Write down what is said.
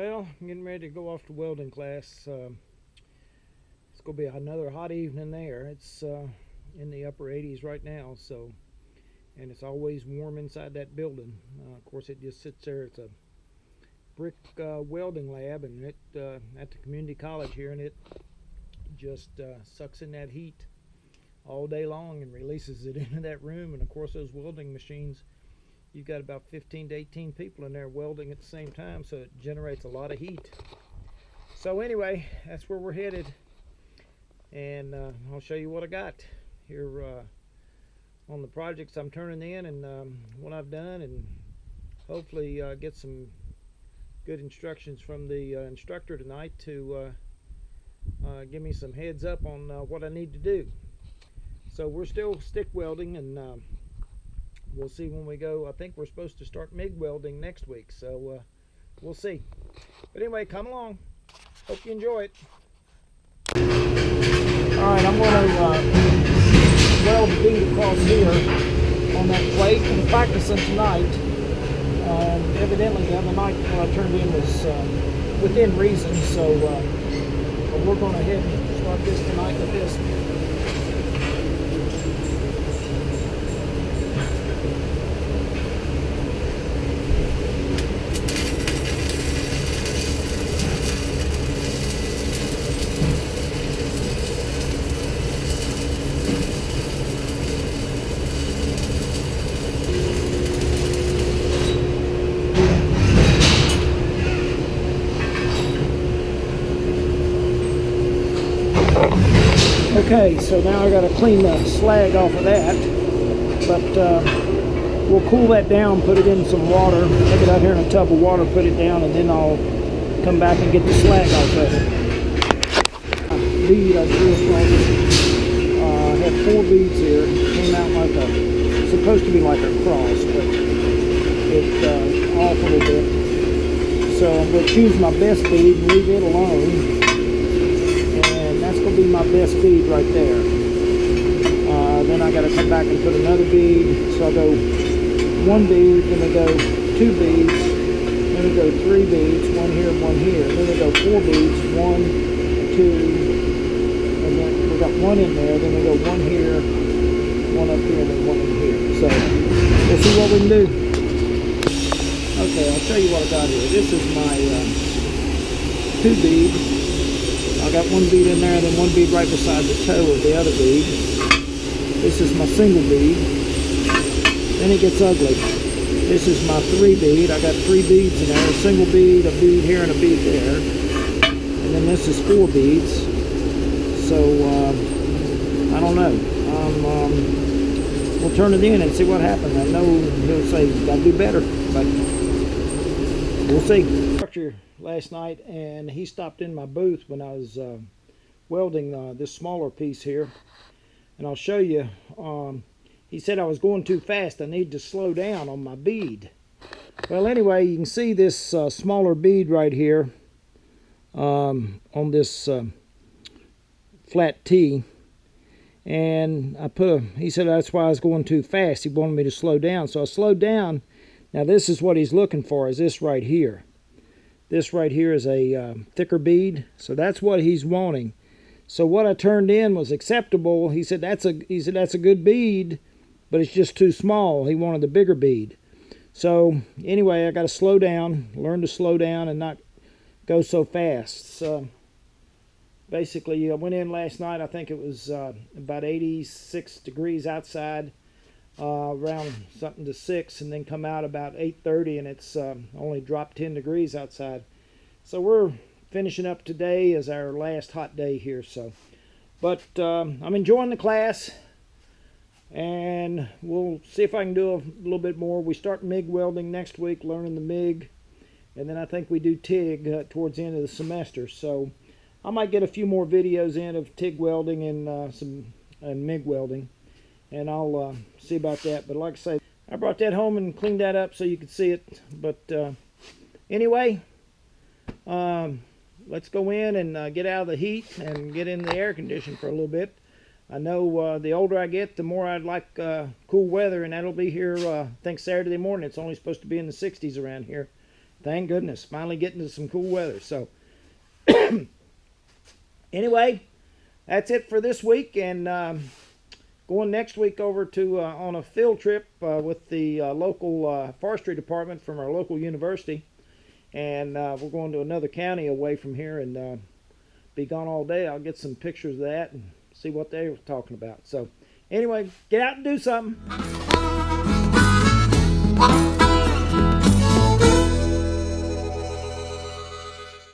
Well, I'm getting ready to go off to welding class. It's going to be another hot evening there. It's in the upper 80s right now, and it's always warm inside that building. Of course, it just sits there. It's a brick welding lab, and it at the community college here, and it just sucks in that heat all day long and releases it into that room. And of course, those welding machines, you've got about 15 to 18 people in there welding at the same time, so it generates a lot of heat. So anyway, that's where we're headed, and I'll show you what I got here on the projects I'm turning in, and what I've done, and hopefully get some good instructions from the instructor tonight to give me some heads up on what I need to do. So we're still stick welding, and we'll see when we go. I think we're supposed to start MIG welding next week, so we'll see. But anyway, come along. Hope you enjoy it. Alright, I'm going to weld the bead across here on that plate. I'm practicing tonight. Evidently the other night when I turned in was within reason, so but we're going to ahead and start this tonight with this. Okay, so now I got to clean the slag off of that, but we'll cool that down, put it in some water, take it out here in a tub of water, put it down, and then I'll come back and get the slag off of it. Bead I drew across it. I had 4 beads here. It came out like supposed to be like a cross, but it's off a little bit. So I'm going to choose my best bead and leave it alone. That's going to be my best bead right there. Then I got to come back and put another bead. So I go 1 bead, then I go 2 beads, then I go 3 beads, 1 here, 1 here. Then I go 4 beads, 1, 2, and then we got 1 in there. Then we go 1 here, 1 up here, and then 1 in here. So we'll see what we can do. Okay, I'll show you what I got here. This is my 2 bead. I got 1 bead in there, and then 1 bead right beside the toe of the other bead. This is my single bead. Then it gets ugly. This is my 3 bead. I got 3 beads in there, a single bead, a bead here, and a bead there. And then this is 4 beads. So I don't know. We'll turn it in and see what happens. I know he'll say you gotta do better, but we'll see. Last night, and he stopped in my booth when I was welding this smaller piece here, and I'll show you. He said I was going too fast. I need to slow down on my bead. Well, anyway, you can see this smaller bead right here on this flat T, and he said that's why I was going too fast. He wanted me to slow down, so I slowed down. Now this is what he's looking for, is this right here. This right here is a thicker bead, so that's what he's wanting. So what I turned in was acceptable. He said that's a good bead, but it's just too small. He wanted the bigger bead. So anyway, I got to slow down, learn to slow down and not go so fast. So basically, I went in last night. I think it was about 86 degrees outside. Around something to 6, and then come out about 8:30, and it's only dropped 10 degrees outside. So we're finishing up today as our last hot day here. So, but I'm enjoying the class, and we'll see if I can do a little bit more. We start MIG welding next week, learning the MIG, and then I think we do TIG towards the end of the semester. So I might get a few more videos in of TIG welding and MIG welding. And I'll see about that. But like I say, I brought that home and cleaned that up so you could see it. But anyway, let's go in and get out of the heat and get in the air condition for a little bit. I know the older I get, the more I'd like cool weather, and that'll be here, I think Saturday morning. It's only supposed to be in the 60s around here. Thank goodness, finally getting to some cool weather. So anyway, that's it for this week, and going next week over to on a field trip with the local forestry department from our local university, and we're going to another county away from here, and be gone all day. I'll get some pictures of that and see what they were talking about. So anyway, get out and do something.